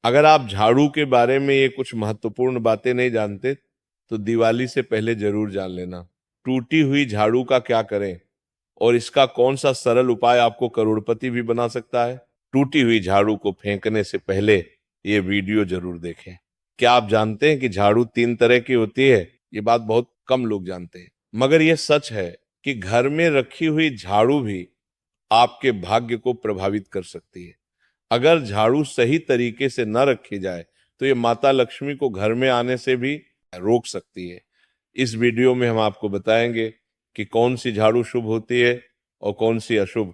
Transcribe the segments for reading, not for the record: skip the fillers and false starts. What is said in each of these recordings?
अगर आप झाड़ू के बारे में ये कुछ महत्वपूर्ण बातें नहीं जानते तो दिवाली से पहले जरूर जान लेना। टूटी हुई झाड़ू का क्या करें और इसका कौन सा सरल उपाय आपको करोड़पति भी बना सकता है। टूटी हुई झाड़ू को फेंकने से पहले ये वीडियो जरूर देखें। क्या आप जानते हैं कि झाड़ू 3 तरह की होती है? ये बात बहुत कम लोग जानते हैं, मगर ये सच है कि घर में रखी हुई झाड़ू भी आपके भाग्य को प्रभावित कर सकती है। अगर झाड़ू सही तरीके से न रखी जाए तो ये माता लक्ष्मी को घर में आने से भी रोक सकती है। इस वीडियो में हम आपको बताएंगे कि कौन सी झाड़ू शुभ होती है और कौन सी अशुभ।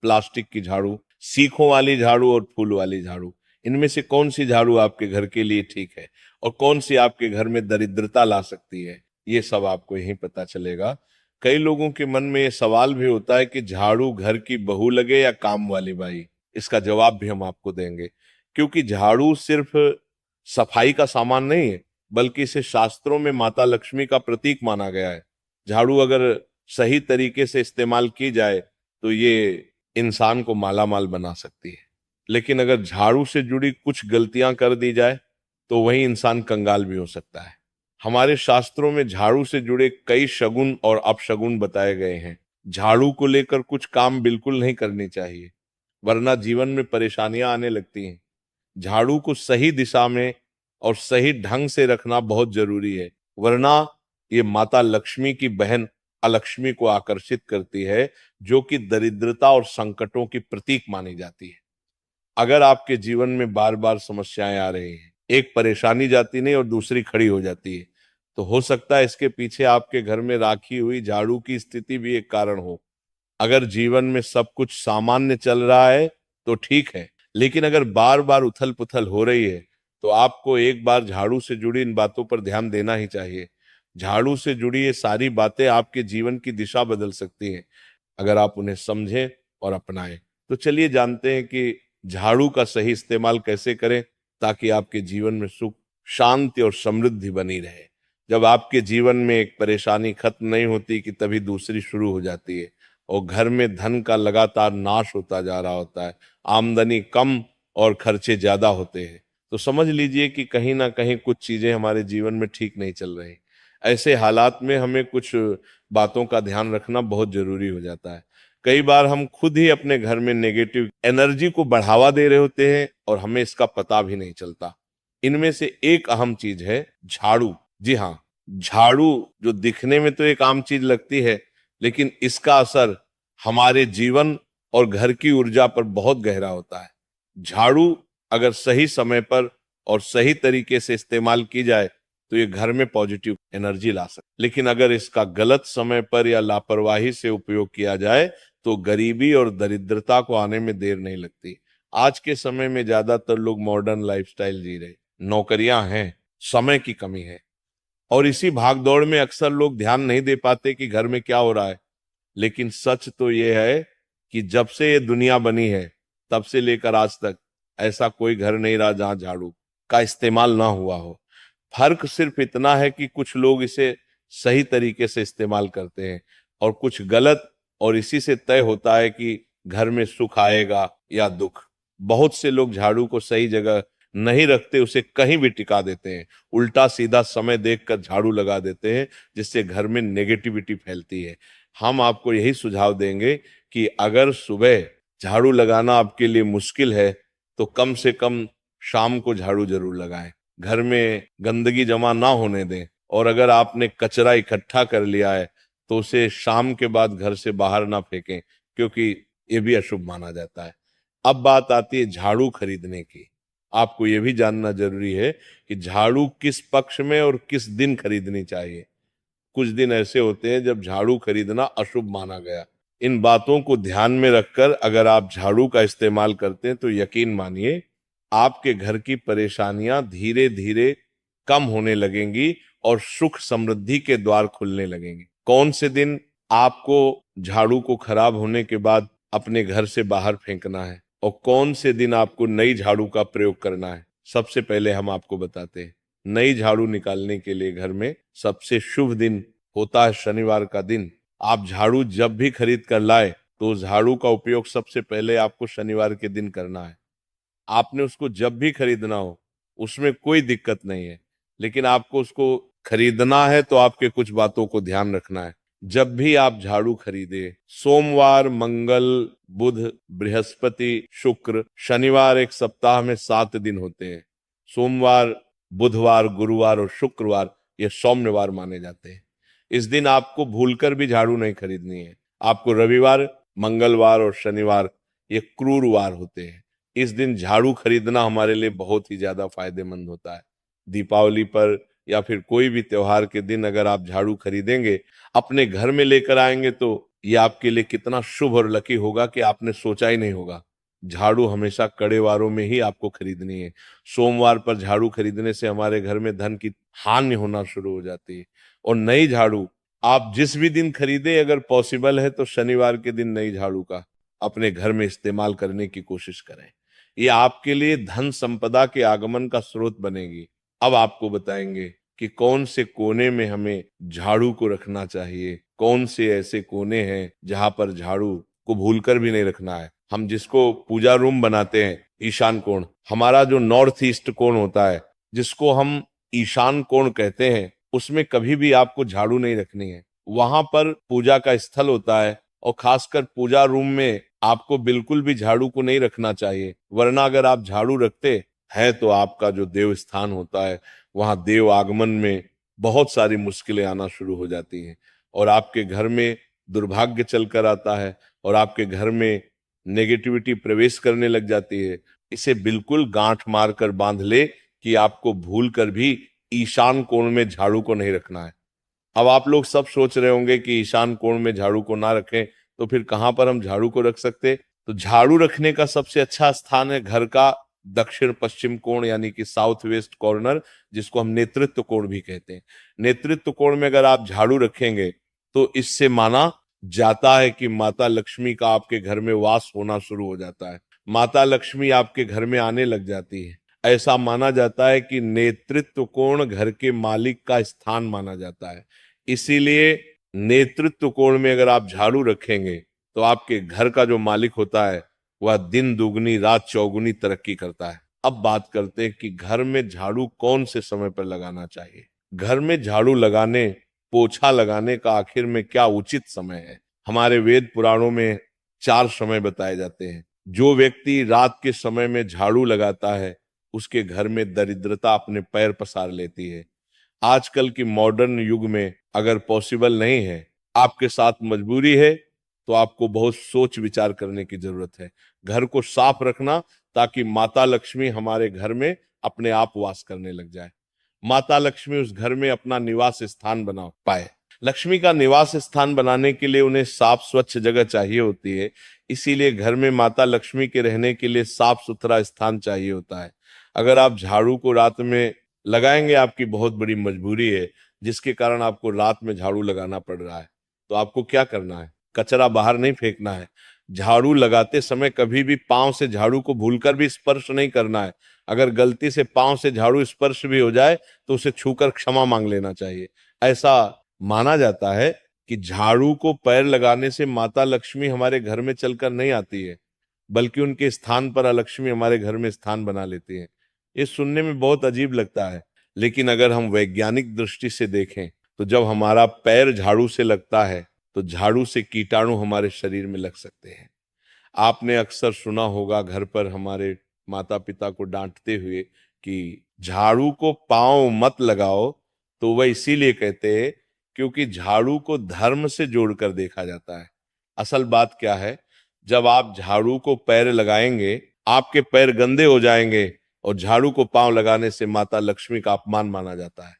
प्लास्टिक की झाड़ू, सीखों वाली झाड़ू और फूल वाली झाड़ू, इनमें से कौन सी झाड़ू आपके घर के लिए ठीक है और कौन सी आपके घर में दरिद्रता ला सकती है, ये सब आपको यहीं पता चलेगा। कई लोगों के मन में ये सवाल भी होता है कि झाड़ू घर की बहू लगे या काम वाली बाई। इसका जवाब भी हम आपको देंगे, क्योंकि झाड़ू सिर्फ सफाई का सामान नहीं है, बल्कि इसे शास्त्रों में माता लक्ष्मी का प्रतीक माना गया है। झाड़ू अगर सही तरीके से इस्तेमाल की जाए तो ये इंसान को मालामाल बना सकती है, लेकिन अगर झाड़ू से जुड़ी कुछ गलतियां कर दी जाए तो वही इंसान कंगाल भी हो सकता है। हमारे शास्त्रों में झाड़ू से जुड़े कई शगुन और अपशगुन बताए गए हैं। झाड़ू को लेकर कुछ काम बिल्कुल नहीं करनी चाहिए, वरना जीवन में परेशानियां आने लगती हैं। झाड़ू को सही दिशा में और सही ढंग से रखना बहुत जरूरी है, वरना ये माता लक्ष्मी की बहन अलक्ष्मी को आकर्षित करती है, जो कि दरिद्रता और संकटों की प्रतीक मानी जाती है। अगर आपके जीवन में बार बार समस्याएं आ रही हैं, एक परेशानी जाती नहीं और दूसरी खड़ी हो जाती है, तो हो सकता है इसके पीछे आपके घर में राखी हुई झाड़ू की स्थिति भी एक कारण हो। अगर जीवन में सब कुछ सामान्य चल रहा है तो ठीक है, लेकिन अगर बार बार उथल पुथल हो रही है तो आपको एक बार झाड़ू से जुड़ी इन बातों पर ध्यान देना ही चाहिए। झाड़ू से जुड़ी ये सारी बातें आपके जीवन की दिशा बदल सकती हैं, अगर आप उन्हें समझें और अपनाएं। तो चलिए जानते हैं कि झाड़ू का सही इस्तेमाल कैसे करें ताकि आपके जीवन में सुख, शांति और समृद्धि बनी रहे। जब आपके जीवन में एक परेशानी खत्म नहीं होती कि तभी दूसरी शुरू हो जाती है और घर में धन का लगातार नाश होता जा रहा होता है, आमदनी कम और खर्चे ज्यादा होते हैं, तो समझ लीजिए कि कहीं ना कहीं कुछ चीजें हमारे जीवन में ठीक नहीं चल रही। ऐसे हालात में हमें कुछ बातों का ध्यान रखना बहुत जरूरी हो जाता है। कई बार हम खुद ही अपने घर में नेगेटिव एनर्जी को बढ़ावा दे रहे होते हैं और हमें इसका पता भी नहीं चलता। इनमें से एक अहम चीज है झाड़ू। जी हाँ, झाड़ू जो दिखने में तो एक आम चीज लगती है, लेकिन इसका असर हमारे जीवन और घर की ऊर्जा पर बहुत गहरा होता है। झाड़ू अगर सही समय पर और सही तरीके से इस्तेमाल की जाए तो ये घर में पॉजिटिव एनर्जी ला सकती, लेकिन अगर इसका गलत समय पर या लापरवाही से उपयोग किया जाए तो गरीबी और दरिद्रता को आने में देर नहीं लगती। आज के समय में ज्यादातर लोग मॉडर्न लाइफस्टाइल जी रहे, नौकरियां हैं, समय की कमी है, और इसी भागदौड़ में अक्सर लोग ध्यान नहीं दे पाते कि घर में क्या हो रहा है। लेकिन सच तो यह है कि जब से ये दुनिया बनी है तब से लेकर आज तक ऐसा कोई घर नहीं रहा जहां झाड़ू का इस्तेमाल ना हुआ हो। फर्क सिर्फ इतना है कि कुछ लोग इसे सही तरीके से इस्तेमाल करते हैं और कुछ गलत, और इसी से तय होता है कि घर में सुख आएगा या दुख। बहुत से लोग झाड़ू को सही जगह नहीं रखते, उसे कहीं भी टिका देते हैं, उल्टा सीधा समय देखकर झाड़ू लगा देते हैं, जिससे घर में नेगेटिविटी फैलती है। हम आपको यही सुझाव देंगे कि अगर सुबह झाड़ू लगाना आपके लिए मुश्किल है तो कम से कम शाम को झाड़ू जरूर लगाएं। घर में गंदगी जमा ना होने दें, और अगर आपने कचरा इकट्ठा कर लिया है तो उसे शाम के बाद घर से बाहर ना फेंकें, क्योंकि ये भी अशुभ माना जाता है। अब बात आती है झाड़ू खरीदने की। आपको ये भी जानना जरूरी है कि झाड़ू किस पक्ष में और किस दिन खरीदनी चाहिए। कुछ दिन ऐसे होते हैं जब झाड़ू खरीदना अशुभ माना गया। इन बातों को ध्यान में रखकर अगर आप झाड़ू का इस्तेमाल करते हैं तो यकीन मानिए आपके घर की परेशानियां धीरे धीरे कम होने लगेंगी और सुख समृद्धि के द्वार खुलने लगेंगे। कौन से दिन आपको झाड़ू को खराब होने के बाद अपने घर से बाहर फेंकना है और कौन से दिन आपको नई झाड़ू का प्रयोग करना है, सबसे पहले हम आपको बताते हैं। नई झाड़ू निकालने के लिए घर में सबसे शुभ दिन होता है शनिवार का दिन। आप झाड़ू जब भी खरीद कर लाए तो झाड़ू का उपयोग सबसे पहले आपको शनिवार के दिन करना है। आपने उसको जब भी खरीदना हो उसमें कोई दिक्कत नहीं है, लेकिन आपको उसको खरीदना है तो आपके कुछ बातों को ध्यान रखना है। जब भी आप झाड़ू खरीदे, सोमवार, मंगल, बुध, बृहस्पति, शुक्र, शनिवार, एक सप्ताह में 7 दिन होते हैं। सोमवार, बुधवार, गुरुवार और शुक्रवार ये सौम्यवार माने जाते हैं। इस दिन आपको भूलकर भी झाड़ू नहीं खरीदनी है। आपको रविवार, मंगलवार और शनिवार ये क्रूरवार होते हैं। इस दिन झाड़ू खरीदना हमारे लिए बहुत ही ज्यादा फायदेमंद होता है। दीपावली पर या फिर कोई भी त्योहार के दिन अगर आप झाड़ू खरीदेंगे, अपने घर में लेकर आएंगे, तो ये आपके लिए कितना शुभ और लकी होगा कि आपने सोचा ही नहीं होगा। झाड़ू हमेशा कड़े वारों में ही आपको खरीदनी है। सोमवार पर झाड़ू खरीदने से हमारे घर में धन की हानि होना शुरू हो जाती है। और नई झाड़ू आप जिस भी दिन खरीदे, अगर पॉसिबल है तो शनिवार के दिन नई झाड़ू का अपने घर में इस्तेमाल करने की कोशिश करें। ये आपके लिए धन संपदा के आगमन का स्रोत बनेगी। अब आपको बताएंगे कि कौन से कोने में हमें झाड़ू को रखना चाहिए, कौन से ऐसे कोने हैं जहां पर झाड़ू को भूलकर भी नहीं रखना है। हम जिसको पूजा रूम बनाते हैं, ईशान कोण, हमारा जो नॉर्थ ईस्ट कोण होता है, जिसको हम ईशान कोण कहते हैं, उसमें कभी भी आपको झाड़ू नहीं रखनी है। वहां पर पूजा का स्थल होता है और खासकर पूजा रूम में आपको बिल्कुल भी झाड़ू को नहीं रखना चाहिए, वरना अगर आप झाड़ू रखते हैं तो आपका जो देव स्थान होता है वहां देव आगमन में बहुत सारी मुश्किलें आना शुरू हो जाती हैं और आपके घर में दुर्भाग्य चलकर आता है और आपके घर में नेगेटिविटी प्रवेश करने लग जाती है। इसे बिल्कुल गांठ मार कर बांध ले कि आपको भूल कर भी ईशान कोण में झाड़ू को नहीं रखना है। अब आप लोग सब सोच रहे होंगे कि ईशान कोण में झाड़ू को ना रखें तो फिर कहां पर हम झाड़ू को रख सकते? तो झाड़ू रखने का सबसे अच्छा स्थान है घर का दक्षिण पश्चिम कोण, यानी कि साउथ वेस्ट कॉर्नर, जिसको हम नेतृत्व कोण भी कहते हैं। नेतृत्व कोण में अगर आप झाड़ू रखेंगे तो इससे माना जाता है कि माता लक्ष्मी का आपके घर में वास होना शुरू हो जाता है, माता लक्ष्मी आपके घर में आने लग जाती है। ऐसा माना जाता है कि नेतृत्व कोण घर के मालिक का स्थान माना जाता है। इसीलिए नेतृत्व कोण में अगर आप झाड़ू रखेंगे तो आपके घर का जो मालिक होता है वह दिन दुगनी रात चौगुनी तरक्की करता है। अब बात करते हैं कि घर में झाड़ू कौन से समय पर लगाना चाहिए। घर में झाड़ू लगाने, पोछा लगाने का आखिर में क्या उचित समय है? हमारे वेद पुराणों में 4 समय बताए जाते हैं। जो व्यक्ति रात के समय में झाड़ू लगाता है उसके घर में दरिद्रता अपने पैर पसार लेती है। आजकल की मॉडर्न युग में अगर पॉसिबल नहीं है, आपके साथ मजबूरी है, तो आपको बहुत सोच विचार करने की जरूरत है। घर को साफ रखना ताकि माता लक्ष्मी हमारे घर में अपने आप वास करने लग जाए, माता लक्ष्मी उस घर में अपना निवास स्थान बना पाए। लक्ष्मी का निवास स्थान बनाने के लिए उन्हें साफ स्वच्छ जगह चाहिए होती है। इसीलिए घर में माता लक्ष्मी के रहने के लिए साफ सुथरा स्थान चाहिए होता है। अगर आप झाड़ू को रात में लगाएंगे, आपकी बहुत बड़ी मजबूरी है जिसके कारण आपको रात में झाड़ू लगाना पड़ रहा है, तो आपको क्या करना है? कचरा बाहर नहीं फेंकना है। झाड़ू लगाते समय कभी भी पांव से झाड़ू को भूलकर भी स्पर्श नहीं करना है। अगर गलती से पांव से झाड़ू स्पर्श भी हो जाए तो उसे छूकर क्षमा मांग लेना चाहिए। ऐसा माना जाता है कि झाड़ू को पैर लगाने से माता लक्ष्मी हमारे घर में चलकर नहीं आती है, बल्कि उनके स्थान पर अलक्ष्मी हमारे घर में स्थान बना लेती है। ये सुनने में बहुत अजीब लगता है, लेकिन अगर हम वैज्ञानिक दृष्टि से देखें तो जब हमारा पैर झाड़ू से लगता है तो झाड़ू से कीटाणु हमारे शरीर में लग सकते हैं। आपने अक्सर सुना होगा घर पर हमारे माता पिता को डांटते हुए कि झाड़ू को पांव मत लगाओ, तो वह इसीलिए कहते हैं क्योंकि झाड़ू को धर्म से जोड़कर देखा जाता है। असल बात क्या है, जब आप झाड़ू को पैर लगाएंगे आपके पैर गंदे हो जाएंगे और झाड़ू को पांव लगाने से माता लक्ष्मी का अपमान माना जाता है।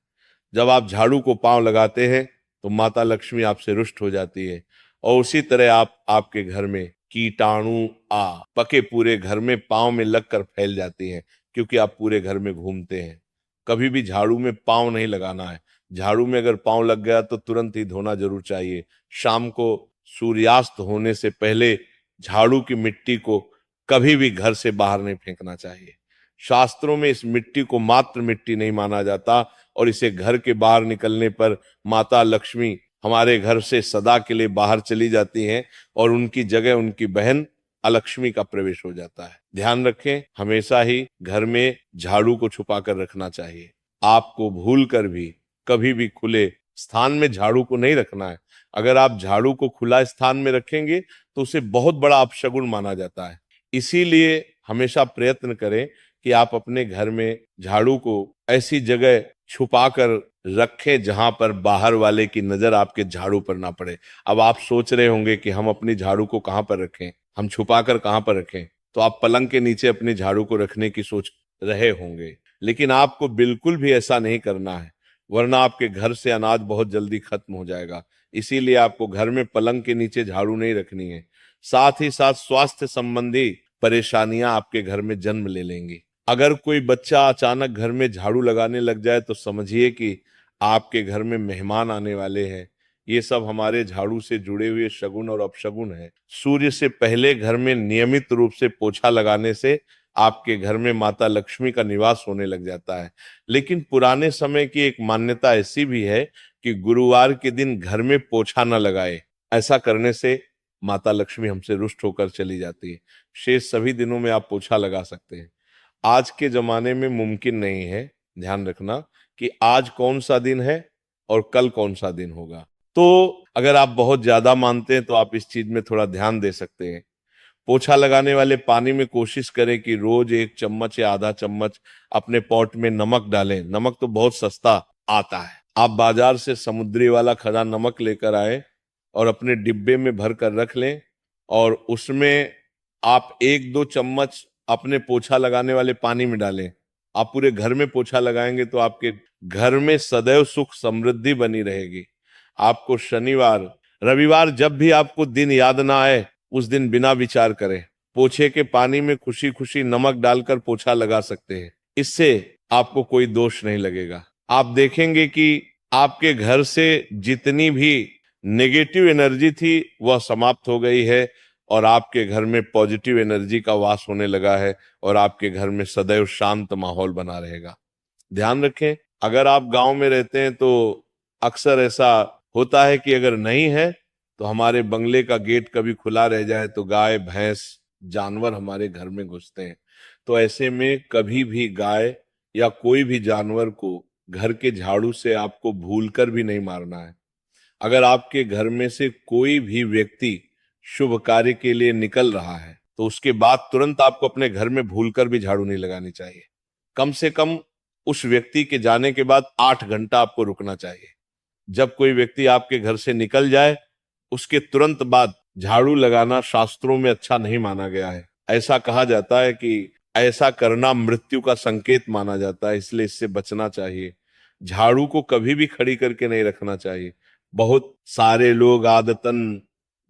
जब आप झाड़ू को पांव लगाते हैं तो माता लक्ष्मी आपसे रुष्ट हो जाती है और उसी तरह आपके घर में कीटाणु पके पूरे घर में पांव में लगकर फैल जाती हैं, क्योंकि आप पूरे घर में घूमते हैं। कभी भी झाड़ू में पांव नहीं लगाना है। झाड़ू में अगर पांव लग गया तो तुरंत ही धोना जरूर चाहिए। शाम को सूर्यास्त होने से पहले झाड़ू की मिट्टी को कभी भी घर से बाहर नहीं फेंकना चाहिए। शास्त्रों में इस मिट्टी को मात्र मिट्टी नहीं माना जाता और इसे घर के बाहर निकलने पर माता लक्ष्मी हमारे घर से सदा के लिए बाहर चली जाती हैं और उनकी जगह उनकी बहन अलक्ष्मी का प्रवेश हो जाता है। ध्यान रखें, हमेशा ही घर में झाड़ू को छुपा कर रखना चाहिए। आपको भूल कर भी कभी भी खुले स्थान में झाड़ू को नहीं रखना है। अगर आप झाड़ू को खुला स्थान में रखेंगे तो उसे बहुत बड़ा अपशगुन माना जाता है। इसीलिए हमेशा प्रयत्न करें कि आप अपने घर में झाड़ू को ऐसी जगह छुपा कर रखें जहां पर बाहर वाले की नजर आपके झाड़ू पर ना पड़े। अब आप सोच रहे होंगे कि हम अपनी झाड़ू को कहां पर रखें, हम छुपा कर कहां पर रखें। तो आप पलंग के नीचे अपनी झाड़ू को रखने की सोच रहे होंगे, लेकिन आपको बिल्कुल भी ऐसा नहीं करना है, वरना आपके घर से अनाज बहुत जल्दी खत्म हो जाएगा। इसीलिए आपको घर में पलंग के नीचे झाड़ू नहीं रखनी है। साथ ही साथ स्वास्थ्य संबंधी परेशानियां आपके घर में जन्म ले लेंगी। अगर कोई बच्चा अचानक घर में झाड़ू लगाने लग जाए तो समझिए कि आपके घर में मेहमान आने वाले हैं। ये सब हमारे झाड़ू से जुड़े हुए शगुन और अपशगुन है। सूर्य से पहले घर में नियमित रूप से पोछा लगाने से आपके घर में माता लक्ष्मी का निवास होने लग जाता है। लेकिन पुराने समय की एक मान्यता ऐसी भी है कि गुरुवार के दिन घर में पोछा न लगाए। ऐसा करने से माता लक्ष्मी हमसे रुष्ट होकर चली जाती है। शेष सभी दिनों में आप पोछा लगा सकते हैं। आज के जमाने में मुमकिन नहीं है, ध्यान रखना, कि आज कौन सा दिन है और कल कौन सा दिन होगा। तो अगर आप बहुत ज्यादा मानते हैं तो आप इस चीज में थोड़ा ध्यान दे सकते हैं। पोछा लगाने वाले पानी में कोशिश करें कि रोज 1 चम्मच या आधा चम्मच अपने पॉट में नमक डालें। नमक तो बहुत सस्ता आता है। आप बाजार से समुद्री वाला खरा नमक लेकर आए और अपने डिब्बे में भर कर रख लें, और उसमें आप 1-2 चम्मच अपने पोछा लगाने वाले पानी में डालें। आप पूरे घर में पोछा लगाएंगे तो आपके घर में सदैव सुख समृद्धि बनी रहेगी। आपको शनिवार रविवार जब भी आपको दिन याद ना आए, उस दिन बिना विचार करें पोछे के पानी में खुशी खुशी नमक डालकर पोछा लगा सकते हैं। इससे आपको कोई दोष नहीं लगेगा। आप देखेंगे कि आपके घर से जितनी भी नेगेटिव एनर्जी थी वह समाप्त हो गई है और आपके घर में पॉजिटिव एनर्जी का वास होने लगा है और आपके घर में सदैव शांत माहौल बना रहेगा। ध्यान रखें, अगर आप गांव में रहते हैं तो अक्सर ऐसा होता है कि अगर नहीं है तो हमारे बंगले का गेट कभी खुला रह जाए तो गाय भैंस जानवर हमारे घर में घुसते हैं। तो ऐसे में कभी भी गाय या कोई भी जानवर को घर के झाड़ू से आपको भूलकर भी नहीं मारना है। अगर आपके घर में से कोई भी व्यक्ति शुभ कार्य के लिए निकल रहा है तो उसके बाद तुरंत आपको अपने घर में भूलकर भी झाड़ू नहीं लगानी चाहिए। कम से कम उस व्यक्ति के जाने के बाद 8 घंटा आपको रुकना चाहिए। जब कोई व्यक्ति आपके घर से निकल जाए उसके तुरंत बाद झाड़ू लगाना शास्त्रों में अच्छा नहीं माना गया है। ऐसा कहा जाता है कि ऐसा करना मृत्यु का संकेत माना जाता है, इसलिए इससे बचना चाहिए। झाड़ू को कभी भी खड़ी करके नहीं रखना चाहिए। बहुत सारे लोग आदतन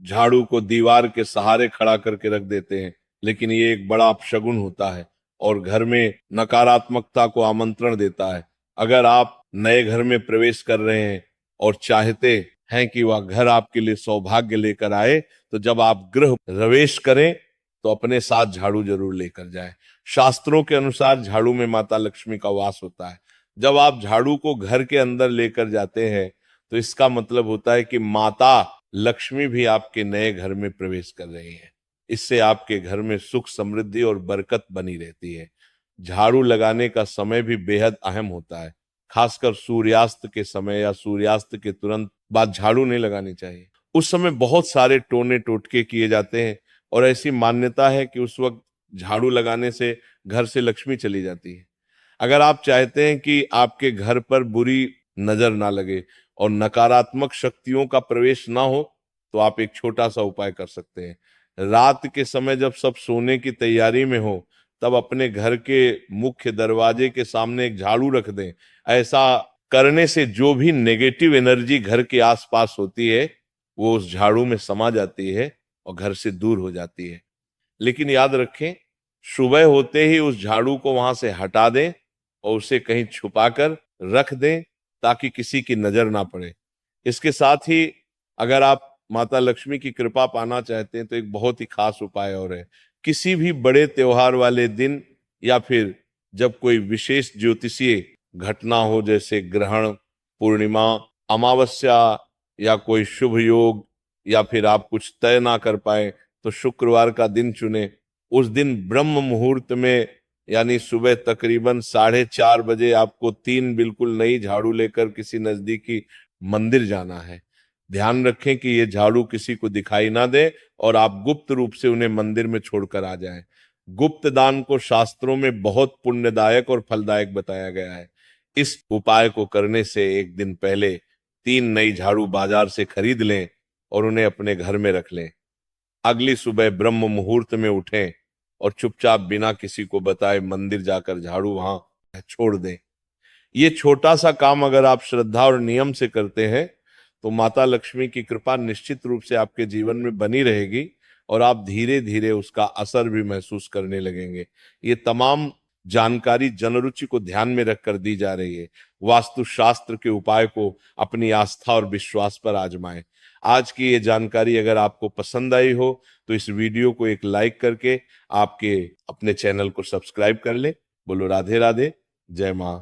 झाड़ू को दीवार के सहारे खड़ा करके रख देते हैं, लेकिन ये एक बड़ा अपशगुन होता है और घर में नकारात्मकता को आमंत्रण देता है। अगर आप नए घर में प्रवेश कर रहे हैं और चाहते हैं कि वह घर आपके लिए सौभाग्य लेकर आए, तो जब आप गृह प्रवेश करें तो अपने साथ झाड़ू जरूर लेकर जाएं। शास्त्रों के अनुसार झाड़ू में माता लक्ष्मी का वास होता है। जब आप झाड़ू को घर के अंदर लेकर जाते हैं तो इसका मतलब होता है कि माता लक्ष्मी भी आपके नए घर में प्रवेश कर रही है। इससे आपके घर में सुख समृद्धि और बरकत बनी रहती है। झाड़ू लगाने का समय भी बेहद अहम होता है। खासकर सूर्यास्त के समय या सूर्यास्त के तुरंत बाद झाड़ू नहीं लगानी चाहिए। उस समय बहुत सारे टोने टोटके किए जाते हैं और ऐसी मान्यता है कि उस वक्त झाड़ू लगाने से घर से लक्ष्मी चली जाती है। अगर आप चाहते हैं कि आपके घर पर बुरी नजर ना लगे और नकारात्मक शक्तियों का प्रवेश ना हो, तो आप एक छोटा सा उपाय कर सकते हैं। रात के समय जब सब सोने की तैयारी में हो तब अपने घर के मुख्य दरवाजे के सामने एक झाड़ू रख दें। ऐसा करने से जो भी नेगेटिव एनर्जी घर के आसपास होती है वो उस झाड़ू में समा जाती है और घर से दूर हो जाती है। लेकिन याद रखें, सुबह होते ही उस झाड़ू को वहां से हटा दें और उसे कहीं छुपा कर रख दें ताकि किसी की नजर ना पड़े। इसके साथ ही अगर आप माता लक्ष्मी की कृपा पाना चाहते हैं तो एक बहुत ही खास उपाय और है। किसी भी बड़े त्योहार वाले दिन या फिर जब कोई विशेष ज्योतिषीय घटना हो, जैसे ग्रहण, पूर्णिमा, अमावस्या या कोई शुभ योग, या फिर आप कुछ तय ना कर पाए, तो शुक्रवार का दिन चुने। उस दिन ब्रह्म मुहूर्त में यानी सुबह तकरीबन 4:30 बजे आपको 3 बिल्कुल नई झाड़ू लेकर किसी नजदीकी मंदिर जाना है। ध्यान रखें कि ये झाड़ू किसी को दिखाई ना दे और आप गुप्त रूप से उन्हें मंदिर में छोड़कर आ जाएं। गुप्त दान को शास्त्रों में बहुत पुण्यदायक और फलदायक बताया गया है। इस उपाय को करने से एक दिन पहले 3 नई झाड़ू बाजार से खरीद लें और उन्हें अपने घर में रख लें। अगली सुबह ब्रह्म मुहूर्त में उठें और चुपचाप बिना किसी को बताए मंदिर जाकर झाड़ू वहां छोड़ दें। ये छोटा सा काम अगर आप श्रद्धा और नियम से करते हैं तो माता लक्ष्मी की कृपा निश्चित रूप से आपके जीवन में बनी रहेगी और आप धीरे धीरे उसका असर भी महसूस करने लगेंगे। ये तमाम जानकारी जनरुचि को ध्यान में रखकर दी जा रही है। वास्तु शास्त्र के उपाय को अपनी आस्था और विश्वास पर आजमाएं। आज की ये जानकारी अगर आपको पसंद आई हो तो इस वीडियो को एक लाइक करके आपके अपने चैनल को सब्सक्राइब कर ले। बोलो राधे राधे, जय मां।